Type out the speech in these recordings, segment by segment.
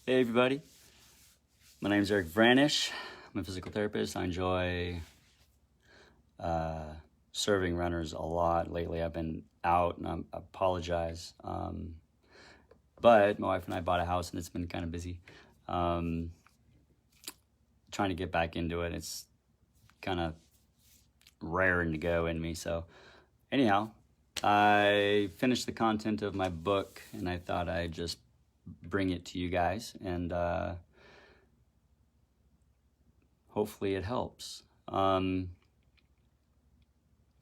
Hey everybody, my name is Eric Vranish. I'm a physical therapist. I enjoy serving runners a lot. Lately I've been out and I apologize. But my wife and I bought a house and it's been kind of busy. Trying to get back into it. It's kind of raring to go in me. So anyhow, I finished the content of my book and I thought I'd just bring it to you guys and hopefully it helps. I'm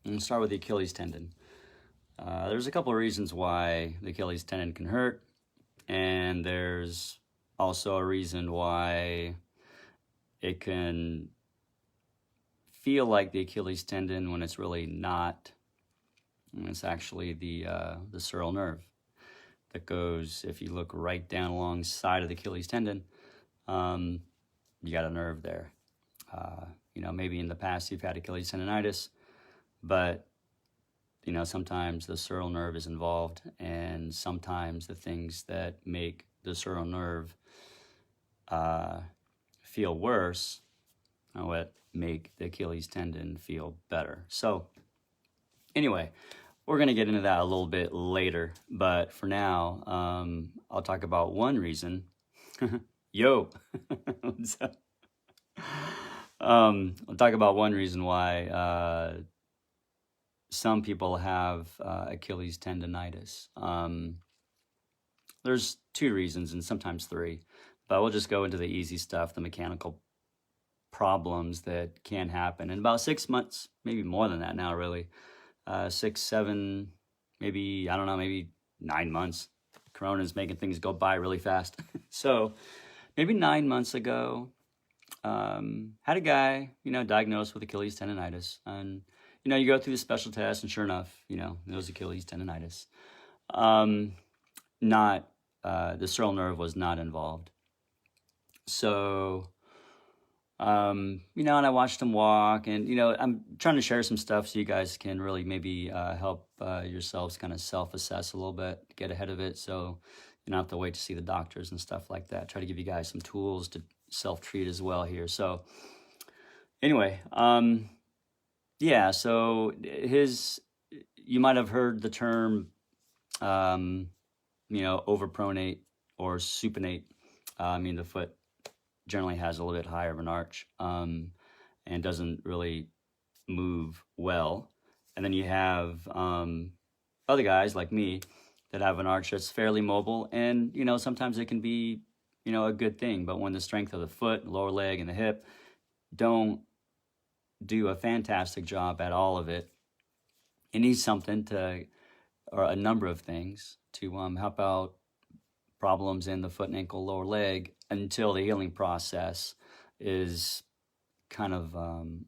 going to start with the Achilles tendon. There's a couple of reasons why the Achilles tendon can hurt, and there's also a reason why it can feel like the Achilles tendon when it's really not. And it's actually the sural nerve that goes, if you look right down alongside of the Achilles tendon, you got a nerve there. Maybe in the past you've had Achilles tendinitis, but sometimes the sural nerve is involved, and sometimes the things that make the sural nerve feel worse are what make the Achilles tendon feel better. So anyway, we're going to get into that a little bit later, but for now, I'll talk about one reason. Yo! What's up? I'll talk about one reason why some people have Achilles tendinitis. There's two reasons and sometimes three, but we'll just go into the easy stuff, the mechanical problems that can happen in about 6 months, maybe more than that now, really. 6, 7, maybe, I don't know, maybe 9 months. Corona's making things go by really fast. So maybe 9 months ago, had a guy, diagnosed with Achilles tendinitis. And, you go through the special test and sure enough, it was Achilles tendinitis. The sural nerve was not involved. So, and I watched him walk and, I'm trying to share some stuff so you guys can really maybe help yourselves kind of self-assess a little bit, get ahead of it. So you don't have to wait to see the doctors and stuff like that. Try to give you guys some tools to self-treat as well here. So anyway, so you might have heard the term, overpronate or supinate. The foot generally has a little bit higher of an arch and doesn't really move well. And then you have other guys like me that have an arch that's fairly mobile, and sometimes it can be a good thing, but when the strength of the foot, lower leg, and the hip don't do a fantastic job at all of it, it needs something or a number of things to help out problems in the foot and ankle, lower leg, until the healing process is kind of,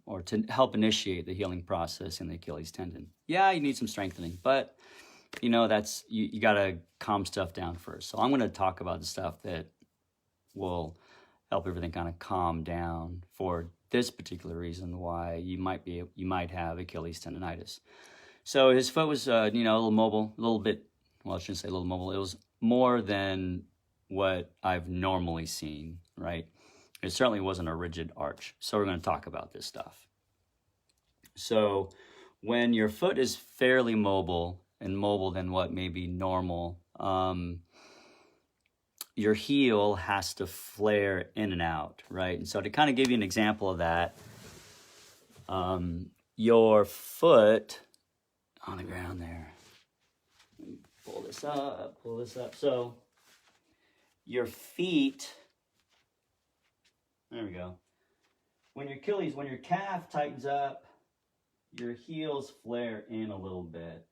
or to help initiate the healing process in the Achilles tendon. Yeah, you need some strengthening, but that's, you got to calm stuff down first. So I'm going to talk about the stuff that will help everything kind of calm down for this particular reason why you might have Achilles tendinitis. So his foot was, a little mobile, a little bit, well, I shouldn't say a little mobile. It was more than what I've normally seen, right? It certainly wasn't a rigid arch. So we're going to talk about this stuff. So when your foot is fairly mobile and mobile than what may be normal, your heel has to flare in and out, right? And so to kind of give you an example of that, your foot on the ground there, pull this up. So your feet, there we go. When your calf tightens up, your heels flare in a little bit.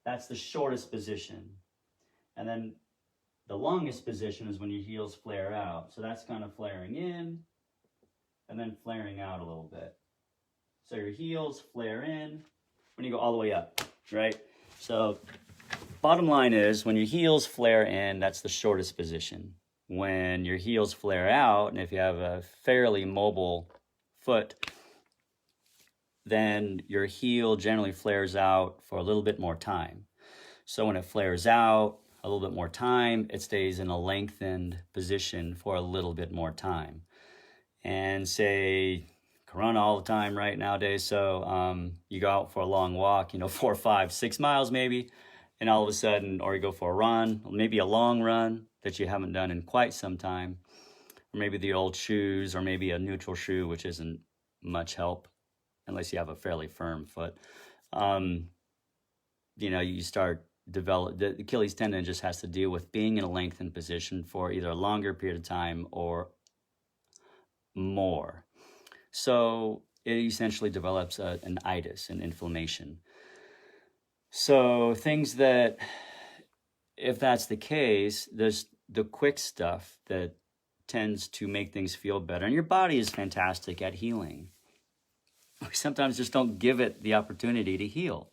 That's the shortest position. And then the longest position is when your heels flare out. So that's kind of flaring in and then flaring out a little bit. So your heels flare in when you go all the way up, right? So bottom line is, when your heels flare in, that's the shortest position. When your heels flare out, and if you have a fairly mobile foot, then your heel generally flares out for a little bit more time. So when it flares out, a little bit more time, it stays in a lengthened position for a little bit more time. And say, can run all the time right nowadays. So you go out for a long walk, 4, 5, 6 miles maybe, and all of a sudden, or you go for a run, maybe a long run that you haven't done in quite some time, or maybe the old shoes, or maybe a neutral shoe, which isn't much help unless you have a fairly firm foot. You start develop the Achilles tendon just has to deal with being in a lengthened position for either a longer period of time or more. So it essentially develops an itis, an inflammation. So things that, if that's the case, there's the quick stuff that tends to make things feel better. And your body is fantastic at healing. We sometimes just don't give it the opportunity to heal.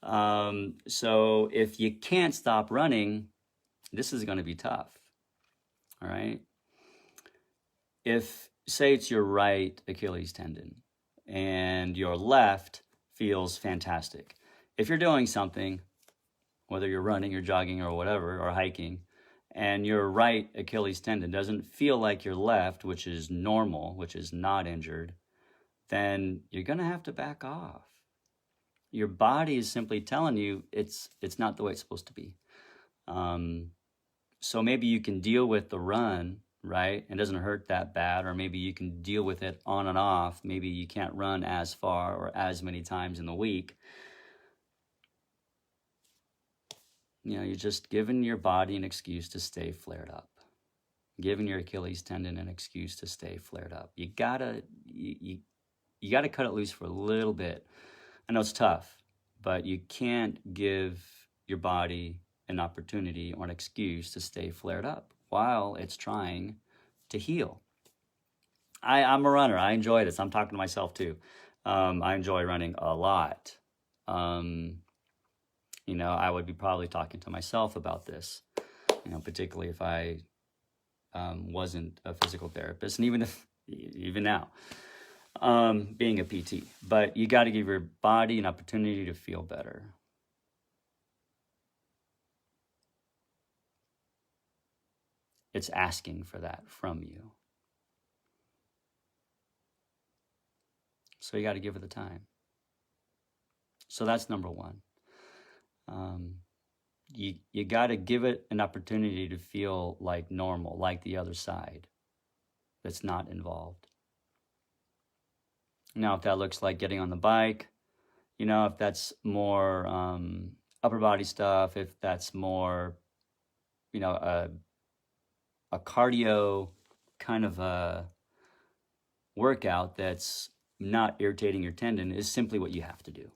So if you can't stop running, this is going to be tough. All right. If, say, it's your right Achilles tendon and your left feels fantastic. If you're doing something, whether you're running or jogging or whatever, or hiking, and your right Achilles tendon doesn't feel like your left, which is normal, which is not injured, then you're going to have to back off. Your body is simply telling you it's not the way it's supposed to be. So maybe you can deal with the run, right? It doesn't hurt that bad, or maybe you can deal with it on and off. Maybe you can't run as far or as many times in the week. You're just giving your body an excuse to stay flared up, giving your Achilles tendon an excuse to stay flared up. You gotta cut it loose for a little bit. I know it's tough, but you can't give your body an opportunity or an excuse to stay flared up while it's trying to heal. I'm a runner. I enjoy this. I'm talking to myself too. I enjoy running a lot. I would be probably talking to myself about this, particularly if I wasn't a physical therapist, and even now, being a PT. But you got to give your body an opportunity to feel better. It's asking for that from you. So you got to give it the time. So that's number one. You got to give it an opportunity to feel like normal, like the other side that's not involved. Now, if that looks like getting on the bike, if that's more upper body stuff, if that's more, a cardio kind of a workout that's not irritating your tendon, is simply what you have to do.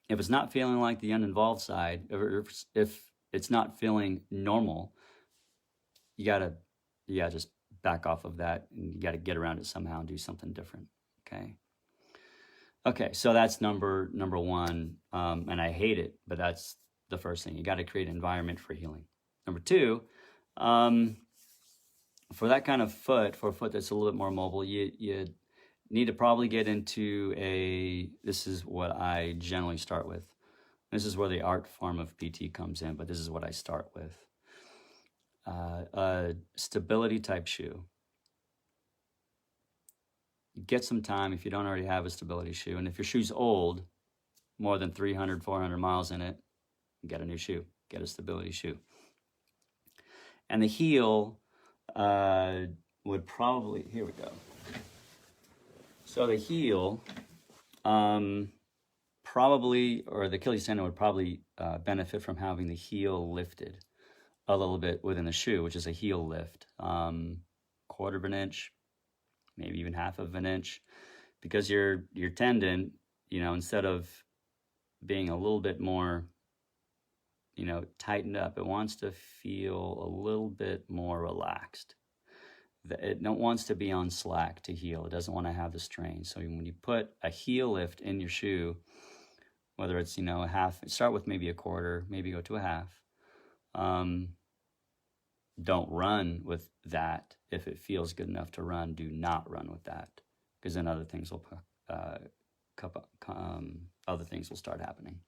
If it's not feeling like the uninvolved side, if it's not feeling normal, you gotta just back off of that, and you gotta get around it somehow and do something different. Okay, so that's number one, and I hate it, but that's the first thing. You got to create an environment for healing. Number two, for that kind of foot, for a foot that's a little bit more mobile, you need to probably get into this is what I generally start with. This is where the art form of PT comes in, but this is what I start with. A stability type shoe. Get some time if you don't already have a stability shoe. And if your shoe's old, more than 300, 400 miles in it, get a new shoe. Get a stability shoe. And the heel would probably, here we go. So the heel probably, or the Achilles tendon would probably benefit from having the heel lifted a little bit within the shoe, which is a heel lift. Quarter of an inch, maybe even half of an inch, because your tendon, instead of being a little bit more, tightened up, it wants to feel a little bit more relaxed. It wants to be on slack to heal. It doesn't want to have the strain. So when you put a heel lift in your shoe, whether it's, a half, start with maybe a quarter, maybe go to a half. Don't run with that. If it feels good enough to run, do not run with that, because then other things will start happening.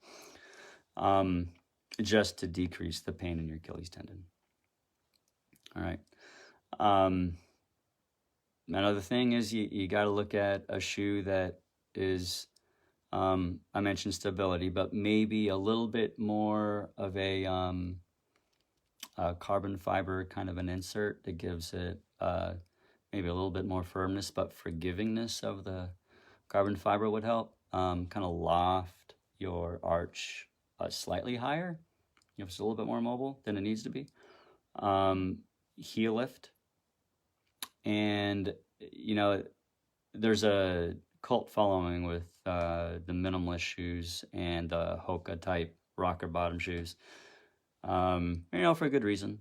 just to decrease the pain in your Achilles tendon. All right. Another thing is you got to look at a shoe that is, I mentioned stability, but maybe a little bit more of a carbon fiber kind of an insert that gives it maybe a little bit more firmness, but forgivingness of the carbon fiber would help. Kind of loft your arch slightly higher if it's a little bit more mobile than it needs to be. Heel lift. And, you know, there's a cult following with the minimalist shoes and the Hoka type rocker bottom shoes, you know, for a good reason.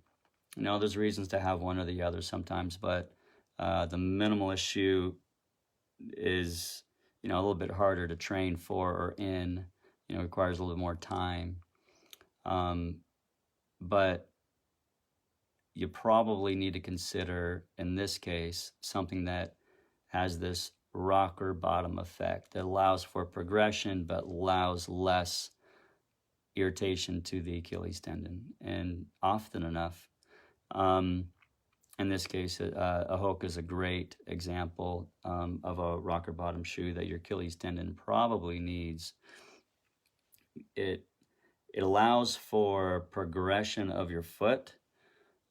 You know, there's reasons to have one or the other sometimes, but the minimalist shoe is, you know, a little bit harder to train for or in, you know, requires a little bit more time. But you probably need to consider, in this case, something that has this rocker bottom effect that allows for progression but allows less irritation to the Achilles tendon. And often enough, in this case, a Hoka is a great example of a rocker bottom shoe that your Achilles tendon probably needs. It allows for progression of your foot,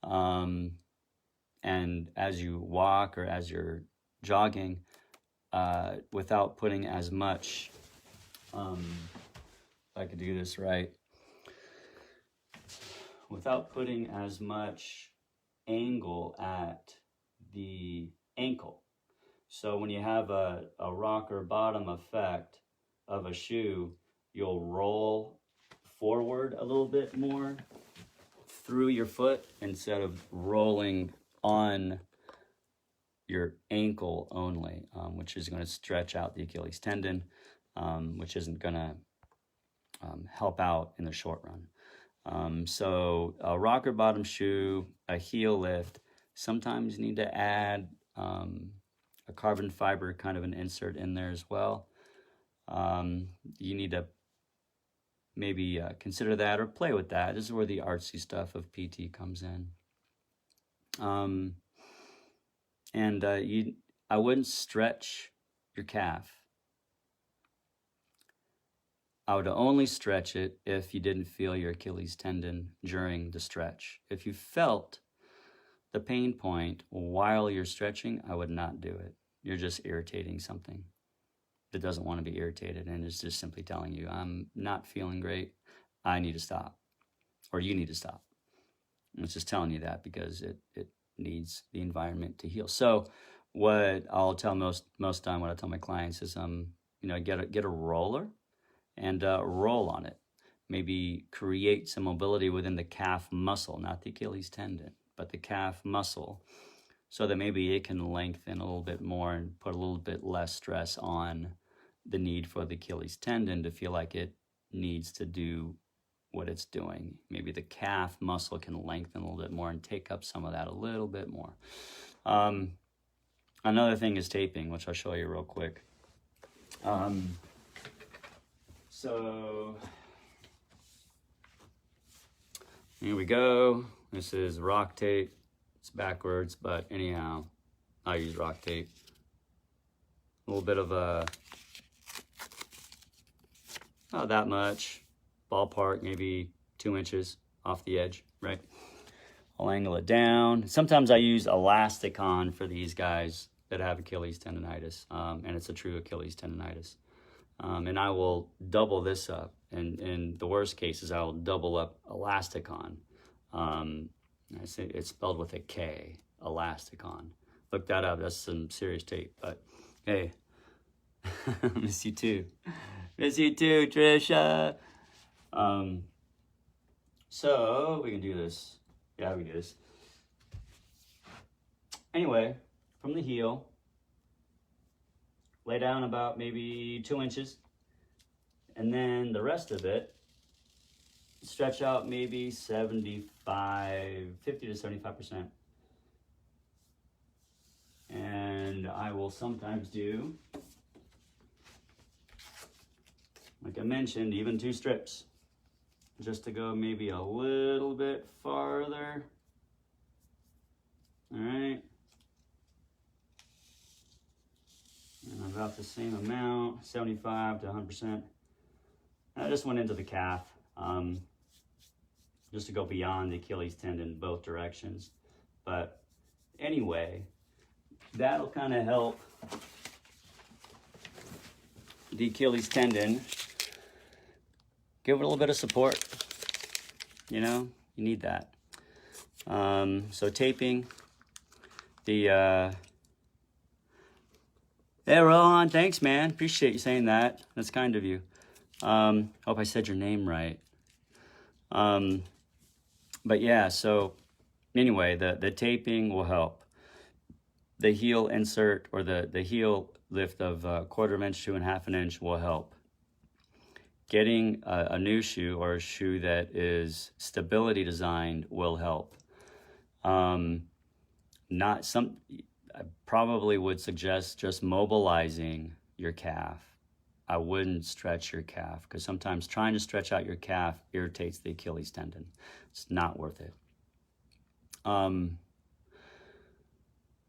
and as you walk or as you're jogging, without putting as much, if I could do this right, without putting as much angle at the ankle. So when you have a rocker bottom effect of a shoe, you'll roll forward a little bit more through your foot instead of rolling on your ankle only, which is going to stretch out the Achilles tendon, which isn't going to help out in the short run. So a rocker bottom shoe, a heel lift, sometimes you need to add a carbon fiber kind of an insert in there as well. You need to maybe consider that or play with that. This is where the artsy stuff of PT comes in. I wouldn't stretch your calf. I would only stretch it if you didn't feel your Achilles tendon during the stretch. If you felt the pain point while you're stretching, I would not do it. You're just irritating something that doesn't want to be irritated and is just simply telling you, I'm not feeling great, I need to stop, or you need to stop. And it's just telling you that because it needs the environment to heal. So what I'll tell most time, what I tell my clients is, you know, get a roller and roll on it. Maybe create some mobility within the calf muscle, not the Achilles tendon, but the calf muscle, so that maybe it can lengthen a little bit more and put a little bit less stress on the need for the Achilles tendon to feel like it needs to do what it's doing. Maybe the calf muscle can lengthen a little bit more and take up some of that a little bit more. Another thing is taping, which I'll show you real quick. So here we go. This is rock tape. It's backwards, but anyhow, I use rock tape. A little bit of not that much, ballpark, maybe 2 inches off the edge, right? I'll angle it down. Sometimes I use elasticon for these guys that have Achilles tendonitis, and it's a true Achilles tendonitis. And I will double this up, and in the worst cases, I will double up elasticon. I say it's spelled with a K, elasticon. Look that up, that's some serious tape, but hey, miss you too. Miss you too, Trisha. So we can do this. Yeah, we can do this. Anyway, from the heel, lay down about maybe 2 inches, and then the rest of it, stretch out maybe 50 to 75%. And I will sometimes do, like I mentioned, even 2 strips. just to go maybe a little bit farther. All right. And about the same amount, 75 to 100%. I just went into the calf, just to go beyond the Achilles tendon both directions. But anyway, that'll kind of help the Achilles tendon. Give it a little bit of support. You know, you need that. So taping the, hey, Rohan, thanks, man. Appreciate you saying that. That's kind of you. Hope I said your name right. But yeah, so anyway, the taping will help. The heel insert or the heel lift of 1/4 inch to 1/2 inch will help. Getting a new shoe or a shoe that is stability designed will help. I probably would suggest just mobilizing your calf. I wouldn't stretch your calf because sometimes trying to stretch out your calf irritates the Achilles tendon. It's not worth it.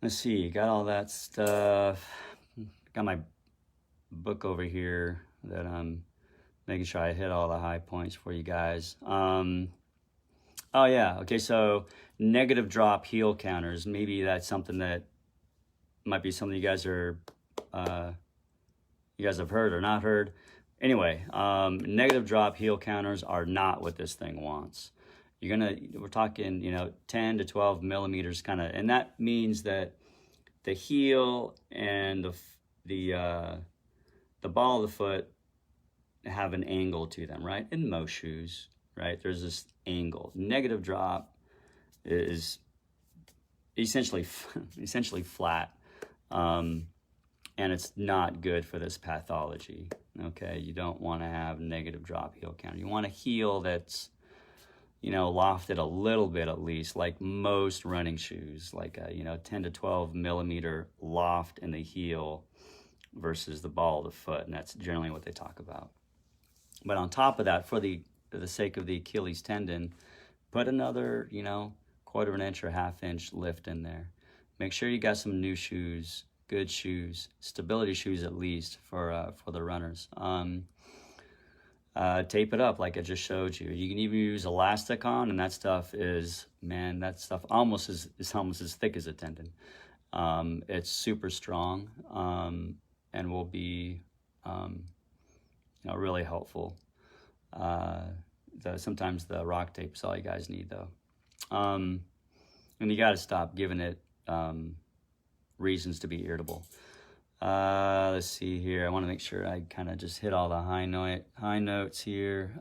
Let's see, got all that stuff. Got my book over here that I'm making sure I hit all the high points for you guys. Oh yeah, okay, so negative drop heel counters. Maybe that's something that might be something you guys are, you guys have heard or not heard. Anyway, negative drop heel counters are not what this thing wants. We're talking, 10 to 12 millimeters kind of, and that means that the heel and the ball of the foot have an angle to them, right? In most shoes, right? There's this angle. Negative drop is essentially flat, and it's not good for this pathology. Okay, you don't want to have negative drop heel counter. You want a heel that's lofted a little bit at least, like most running shoes, like a 10 to 12 millimeter loft in the heel versus the ball of the foot, and that's generally what they talk about. But on top of that, for the sake of the Achilles tendon, put another 1/4 inch or 1/2 inch lift in there. Make sure you got some new shoes, good shoes, stability shoes at least for the runners. Tape it up like I just showed you. You can even use elastic on, and that stuff is, man, that stuff is almost as thick as a tendon. It's super strong, and will be really helpful. Sometimes the rock tape is all you guys need though. And you got to stop giving it reasons to be irritable. Let's see here. I want to make sure I kind of just hit all the high notes here.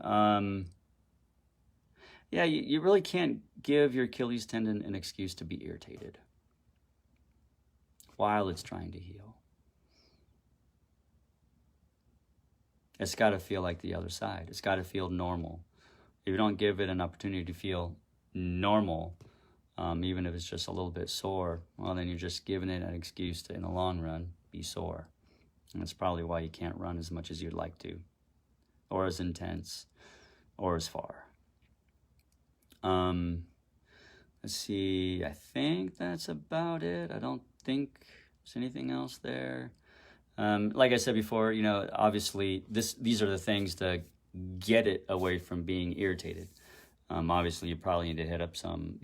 Yeah, you really can't give your Achilles tendon an excuse to be irritated while it's trying to heal. It's got to feel like the other side. It's got to feel normal. If you don't give it an opportunity to feel normal, even if it's just a little bit sore, well, then you're just giving it an excuse to, in the long run, be sore. And that's probably why you can't run as much as you'd like to, or as intense, or as far. Let's see, I think that's about it. I don't think there's anything else there. Like I said before, obviously these are the things to get it away from being irritated. Obviously you probably need to hit up some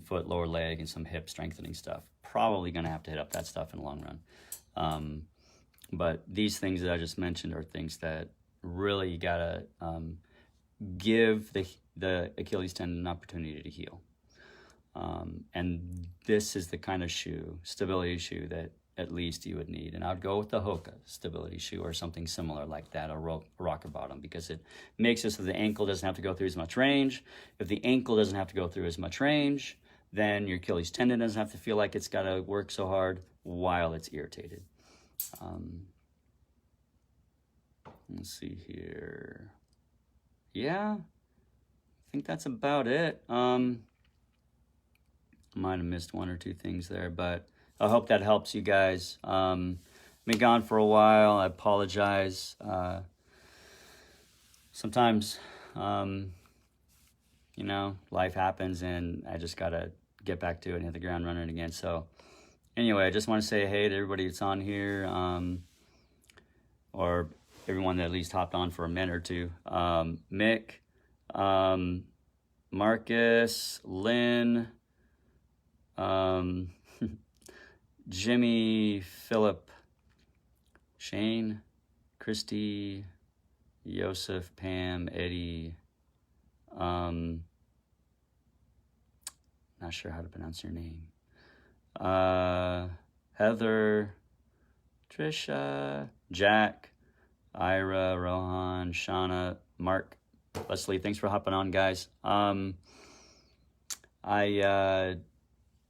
foot, lower leg, and some hip strengthening stuff. Probably going to have to hit up that stuff in the long run. But these things that I just mentioned are things that really you gotta give the Achilles tendon an opportunity to heal. And this is the kind of stability shoe that at least you would need. And I would go with the Hoka stability shoe or something similar like that, or rocker bottom, because it makes it so the ankle doesn't have to go through as much range. If the ankle doesn't have to go through as much range, then your Achilles tendon doesn't have to feel like it's got to work so hard while it's irritated. Let's see here. Yeah, I think that's about it. Might have missed one or two things there, but I hope that helps you guys. Been gone for a while. I apologize. Sometimes you know, life happens, and I just got to get back to it and hit the ground running again. So anyway, I just want to say hey to everybody that's on here, or everyone that at least hopped on for a minute or two. Mick, Marcus, Lynn, Jimmy, Philip, Shane, Christy, Yosef, Pam, Eddie, not sure how to pronounce your name, Heather, Trisha, Jack, Ira, Rohan, Shauna, Mark, Leslie, thanks for hopping on, guys.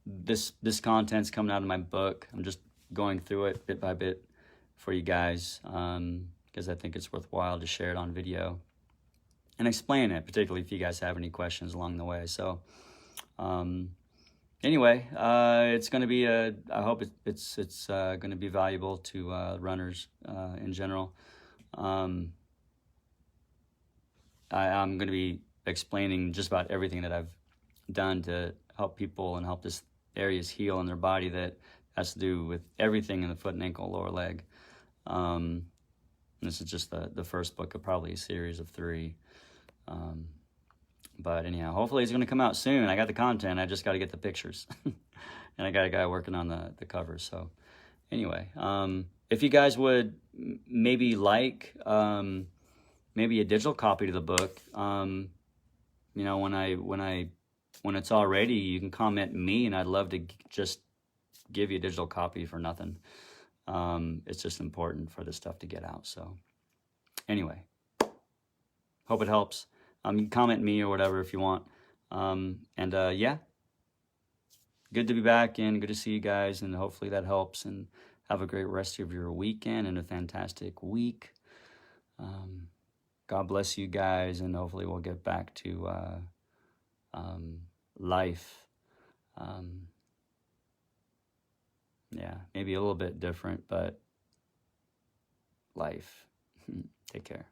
This content's coming out of my book. I'm just going through it bit by bit for you guys, because I think it's worthwhile to share it on video and explain it, particularly if you guys have any questions along the way. So anyway, it's going to be I hope it's going to be valuable to runners in general. I'm going to be explaining just about everything that I've done to help people and help this areas heal in their body that has to do with everything in the foot and ankle, lower leg. This is just the first book of probably a series of 3. But anyhow, hopefully it's going to come out soon. I got the content. I just got to get the pictures. And I got a guy working on the cover. So anyway, if you guys would maybe like maybe a digital copy to the book, you know, when it's all ready, you can comment me, and I'd love to just give you a digital copy for nothing. It's just important for this stuff to get out. So anyway, hope it helps. You can comment me or whatever if you want. Yeah, good to be back, and good to see you guys, and hopefully that helps, and have a great rest of your weekend and a fantastic week. God bless you guys, and hopefully we'll get back to life. Yeah, maybe a little bit different, but life. Take care.